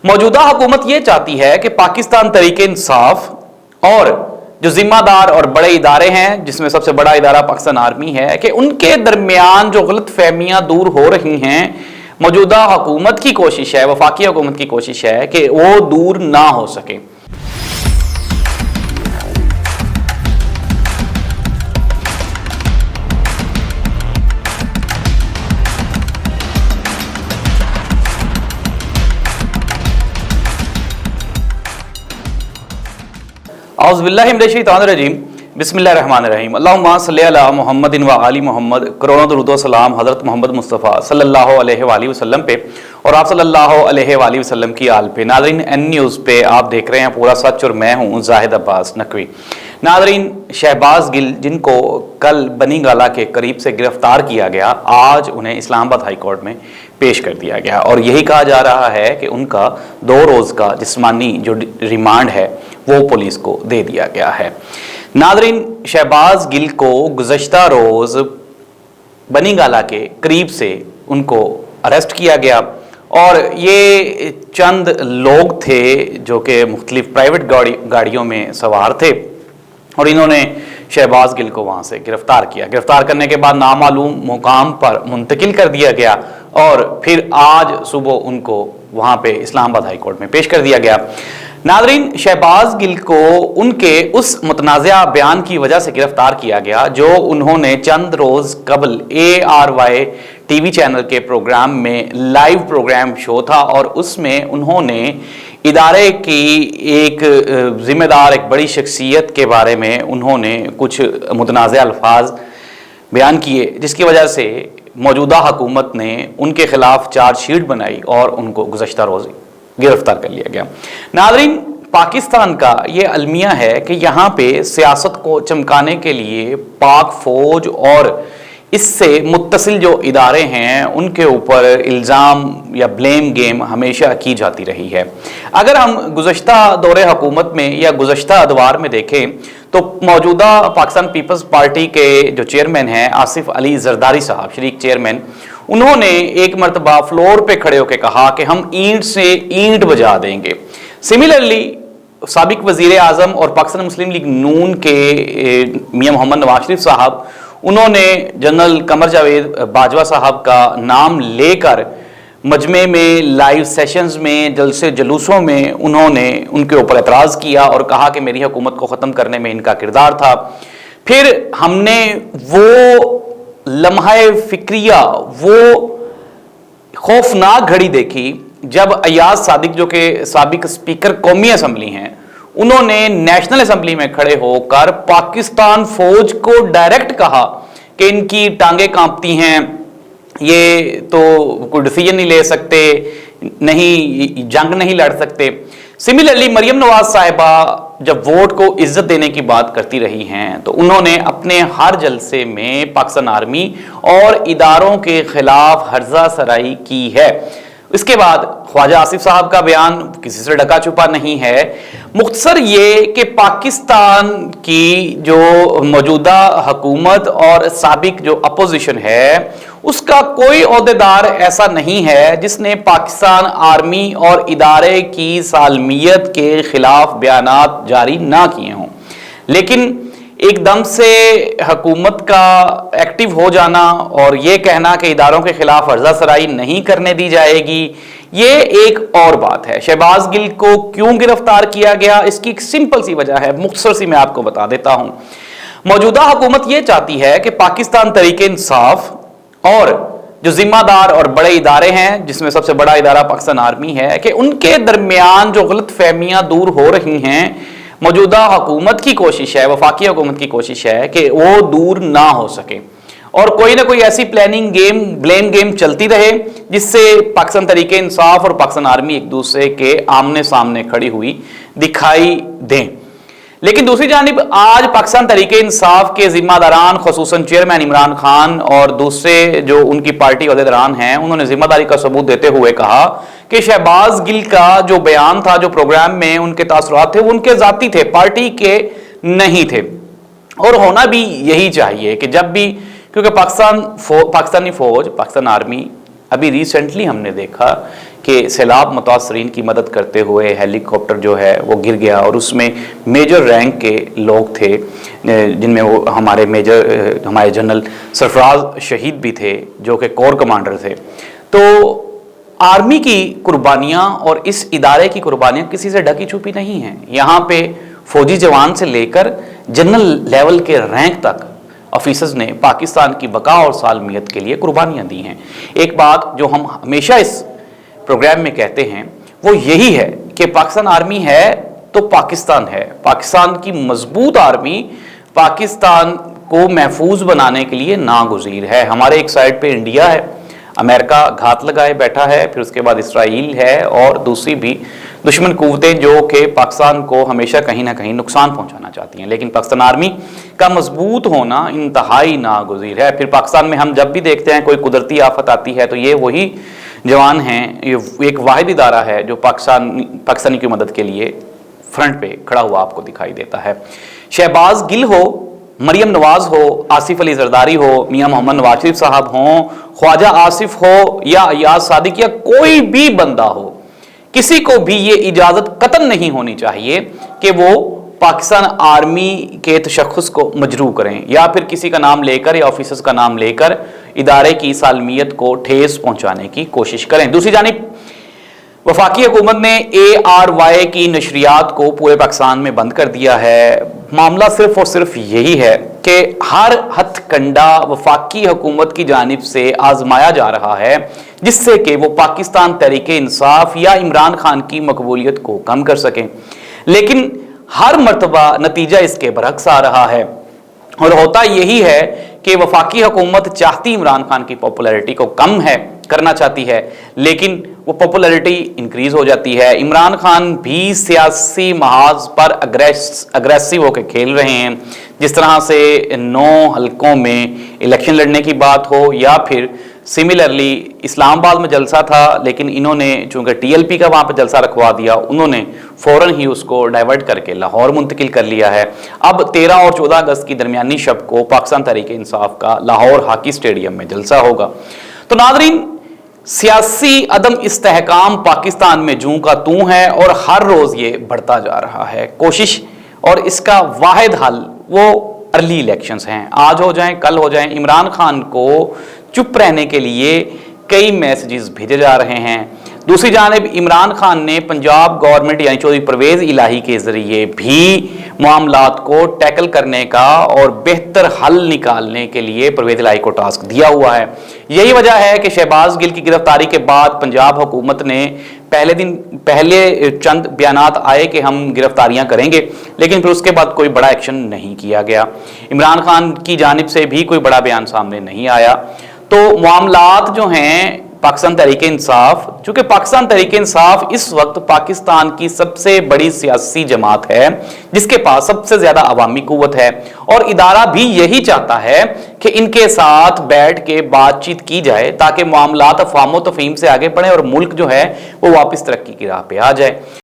موجودہ حکومت یہ چاہتی ہے کہ پاکستان تحریک انصاف اور جو ذمہ دار اور بڑے ادارے ہیں، جس میں سب سے بڑا ادارہ پاکستان آرمی ہے، کہ ان کے درمیان جو غلط فہمیاں دور ہو رہی ہیں، موجودہ حکومت کی کوشش ہے، وفاقی حکومت کی کوشش ہے کہ وہ دور نہ ہو سکے۔ اعوذ باللہ من الشیطان الرجیم، بسم اللہ الرحمن الرحیم۔ اللہم صلی علی محمد و آل محمد۔ کروڑوں درود و سلام حضرت محمد مصطفیٰ صلی اللہ علیہ وآلہ وسلم پہ اور آپ صلی اللہ علیہ وآلہ وسلم کی آل پہ۔ ناظرین، این نیوز پہ آپ دیکھ رہے ہیں پورا سچ اور میں ہوں زاہد عباس نقوی۔ ناظرین، شہباز گل جن کو کل بنی گالہ کے قریب سے گرفتار کیا گیا، آج انہیں اسلام آباد ہائی کورٹ میں پیش کر دیا گیا اور یہی کہا جا رہا ہے کہ ان کا 2 روز کا جسمانی جو ریمانڈ ہے وہ پولیس کو دے دیا گیا ہے۔ ناظرین، شہباز گل کو گزشتہ روز بنی گالہ کے قریب سے ان کو اریسٹ کیا گیا اور یہ چند لوگ تھے جو کہ مختلف پرائیویٹ گاڑیوں میں سوار تھے اور انہوں نے شہباز گل کو وہاں سے گرفتار کیا۔ گرفتار کرنے کے بعد نامعلوم مقام پر منتقل کر دیا گیا اور پھر آج صبح ان کو وہاں پہ اسلام آباد ہائی کورٹ میں پیش کر دیا گیا۔ ناظرین، شہباز گل کو ان کے اس متنازعہ بیان کی وجہ سے گرفتار کیا گیا جو انہوں نے چند روز قبل ARY ٹی وی چینل کے پروگرام میں لائیو پروگرام شو تھا اور اس میں انہوں نے ادارے کی ایک ذمہ دار ایک بڑی شخصیت کے بارے میں انہوں نے کچھ متنازع الفاظ بیان کیے، جس کی وجہ سے موجودہ حکومت نے ان کے خلاف چارج شیٹ بنائی اور ان کو گزشتہ روز گرفتار کر لیا گیا۔ ناظرین، پاکستان کا یہ المیہ ہے کہ یہاں پہ سیاست کو چمکانے کے لیے پاک فوج اور اس سے متصل جو ادارے ہیں ان کے اوپر الزام یا بلیم گیم ہمیشہ کی جاتی رہی ہے۔ اگر ہم گزشتہ دور حکومت میں یا گزشتہ ادوار میں دیکھیں تو موجودہ پاکستان پیپلز پارٹی کے جو چیئرمین ہیں آصف علی زرداری صاحب، شریک چیئرمین، انہوں نے ایک مرتبہ فلور پہ کھڑے ہو کے کہا کہ ہم اینٹ سے اینٹ بجا دیں گے۔ سملرلی سابق وزیر اعظم اور پاکستان مسلم لیگ نون کے میاں محمد نواز شریف صاحب، انہوں نے جنرل قمر جاوید باجوہ صاحب کا نام لے کر مجمع میں، لائیو سیشنز میں، جلسے جلوسوں میں انہوں نے ان کے اوپر اعتراض کیا اور کہا کہ میری حکومت کو ختم کرنے میں ان کا کردار تھا۔ پھر ہم نے وہ لمحہ فکریہ، وہ خوفناک گھڑی دیکھی جب ایاز صادق جو کہ سابق اسپیکر قومی اسمبلی ہیں، انہوں نے نیشنل اسمبلی میں کھڑے ہو کر پاکستان فوج کو ڈائریکٹ کہا کہ ان کی ٹانگیں کانپتی ہیں، یہ تو کوئی ڈیسیجن نہیں لے سکتے، نہیں جنگ نہیں لڑ سکتے۔ سملرلی مریم نواز صاحبہ جب ووٹ کو عزت دینے کی بات کرتی رہی ہیں تو انہوں نے اپنے ہر جلسے میں پاکستان آرمی اور اداروں کے خلاف ہرزہ سرائی کی ہے۔ اس کے بعد خواجہ آصف صاحب کا بیان کسی سے ڈھکا چھپا نہیں ہے۔ مختصر یہ کہ پاکستان کی جو موجودہ حکومت اور سابق جو اپوزیشن ہے اس کا کوئی عہدیدار ایسا نہیں ہے جس نے پاکستان آرمی اور ادارے کی سالمیت کے خلاف بیانات جاری نہ کیے ہوں، لیکن ایک دم سے حکومت کا ایکٹیو ہو جانا اور یہ کہنا کہ اداروں کے خلاف ہرزہ سرائی نہیں کرنے دی جائے گی، یہ ایک اور بات ہے۔ شہباز گل کو کیوں گرفتار کیا گیا، اس کی ایک سمپل سی وجہ ہے، مختصر سی میں آپ کو بتا دیتا ہوں۔ موجودہ حکومت یہ چاہتی ہے کہ پاکستان تحریک انصاف اور جو ذمہ دار اور بڑے ادارے ہیں، جس میں سب سے بڑا ادارہ پاکستان آرمی ہے، کہ ان کے درمیان جو غلط فہمیاں دور ہو رہی ہیں، موجودہ حکومت کی کوشش ہے، وفاقی حکومت کی کوشش ہے کہ وہ دور نہ ہو سکے اور کوئی نہ کوئی ایسی پلاننگ گیم، بلیم گیم چلتی رہے جس سے پاکستان تحریک انصاف اور پاکستان آرمی ایک دوسرے کے آمنے سامنے کھڑی ہوئی دکھائی دیں۔ لیکن دوسری جانب آج پاکستان تحریک انصاف کے ذمہ داران، خصوصاً چیئرمین عمران خان اور دوسرے جو ان کی پارٹی عہدیداران ہیں، انہوں نے ذمہ داری کا ثبوت دیتے ہوئے کہا کہ شہباز گل کا جو بیان تھا، جو پروگرام میں ان کے تاثرات تھے، وہ ان کے ذاتی تھے، پارٹی کے نہیں تھے، اور ہونا بھی یہی چاہیے کہ جب بھی، کیونکہ پاکستانی فوج، پاکستان آرمی، ابھی ریسنٹلی ہم نے دیکھا کہ سیلاب متاثرین کی مدد کرتے ہوئے ہیلی کاپٹر جو ہے وہ گر گیا اور اس میں میجر رینک کے لوگ تھے، جن میں وہ ہمارے جنرل سرفراز شہید بھی تھے جو کہ کور کمانڈر تھے۔ تو آرمی کی قربانیاں اور اس ادارے کی قربانیاں کسی سے ڈھکی چھپی نہیں ہیں۔ یہاں پہ فوجی جوان سے لے کر جنرل لیول کے رینک تک آفیسرز نے پاکستان کی بقا اور سالمیت کے لیے قربانیاں دی ہیں۔ ایک بات جو ہم ہمیشہ اس پروگرام میں کہتے ہیں وہ یہی ہے کہ پاکستان آرمی ہے تو پاکستان ہے، پاکستان کی مضبوط آرمی پاکستان کو محفوظ بنانے کے لیے ناگزیر ہے۔ ہمارے ایک سائڈ پہ انڈیا ہے، امریکہ گھات لگائے بیٹھا ہے، پھر اس کے بعد اسرائیل ہے اور دوسری بھی دشمن قوتیں جو کہ پاکستان کو ہمیشہ کہیں نہ کہیں نقصان پہنچانا چاہتی ہیں، لیکن پاکستان آرمی کا مضبوط ہونا انتہائی ناگزیر ہے۔ پھر پاکستان میں ہم جب بھی دیکھتے ہیں کوئی قدرتی آفت آتی ہے تو یہ وہی جوان ہیں، یہ ایک واحد ادارہ ہے جو پاکستانی کی مدد کے لیے فرنٹ پہ کھڑا ہوا آپ کو دکھائی دیتا ہے۔ شہباز گل ہو، مریم نواز ہو، آصف علی زرداری ہو، میاں محمد نواز شریف صاحب ہوں، خواجہ آصف ہو یا ایاز صادق یا کوئی بھی بندہ ہو، کسی کو بھی یہ اجازت قطعاً نہیں ہونی چاہیے کہ وہ پاکستان آرمی کے تشخص کو مجروح کریں یا پھر کسی کا نام لے کر یا آفیسرز کا نام لے کر ادارے کی سالمیت کو ٹھیس پہنچانے کی کوشش کریں۔ دوسری جانب وفاقی حکومت نے ARY کی نشریات کو پورے پاکستان میں بند کر دیا ہے۔ معاملہ صرف اور صرف یہی ہے کہ ہر ہتھ کنڈا وفاقی حکومت کی جانب سے آزمایا جا رہا ہے جس سے کہ وہ پاکستان تحریک انصاف یا عمران خان کی مقبولیت کو کم کر سکیں، لیکن ہر مرتبہ نتیجہ اس کے برعکس آ رہا ہے اور ہوتا یہی ہے کہ وفاقی حکومت چاہتی عمران خان کی پاپولیرٹی کو کم کرنا چاہتی ہے، لیکن وہ پاپولیرٹی انکریز ہو جاتی ہے۔ عمران خان بھی سیاسی محاذ پر اگریسو ہو کے کھیل رہے ہیں، جس طرح سے 9 حلقوں میں الیکشن لڑنے کی بات ہو یا پھر سملرلی اسلام آباد میں جلسہ تھا لیکن انہوں نے چونکہ TLP کا وہاں پہ جلسہ رکھوا دیا، انہوں نے فوراً ہی اس کو ڈائیورٹ کر کے لاہور منتقل کر لیا ہے۔ اب 13 اور 14 اگست کی درمیانی شب کو پاکستان تحریک انصاف کا لاہور ہاکی اسٹیڈیم میں جلسہ ہوگا۔ تو ناظرین، سیاسی عدم استحکام پاکستان میں جوں کا توں ہے اور ہر روز یہ بڑھتا جا رہا ہے۔ کوشش اور اس کا واحد حل وہ ارلی الیکشنز ہیں، آج ہو جائیں کل ہو جائیں۔ عمران خان کو چپ رہنے کے لیے کئی میسیجز بھیجے جا رہے ہیں۔ دوسری جانب عمران خان نے پنجاب گورنمنٹ یعنی چودھری پرویز الہی کے ذریعے بھی معاملات کو ٹیکل کرنے کا اور بہتر حل نکالنے کے لیے پرویز الہی کو ٹاسک دیا ہوا ہے۔ یہی وجہ ہے کہ شہباز گل کی گرفتاری کے بعد پنجاب حکومت نے پہلے چند بیانات آئے کہ ہم گرفتاریاں کریں گے، لیکن پھر اس کے بعد کوئی بڑا ایکشن نہیں کیا گیا۔ عمران خان کی جانب سے بھی کوئی بڑا بیان سامنے نہیں آیا۔ تو معاملات جو ہیں پاکستان تحریک انصاف، چونکہ پاکستان تحریک انصاف اس وقت پاکستان کی سب سے بڑی سیاسی جماعت ہے جس کے پاس سب سے زیادہ عوامی قوت ہے، اور ادارہ بھی یہی چاہتا ہے کہ ان کے ساتھ بیٹھ کے بات چیت کی جائے تاکہ معاملات افہام و تفہیم سے آگے بڑھیں اور ملک جو ہے وہ واپس ترقی کی راہ پہ آ جائے۔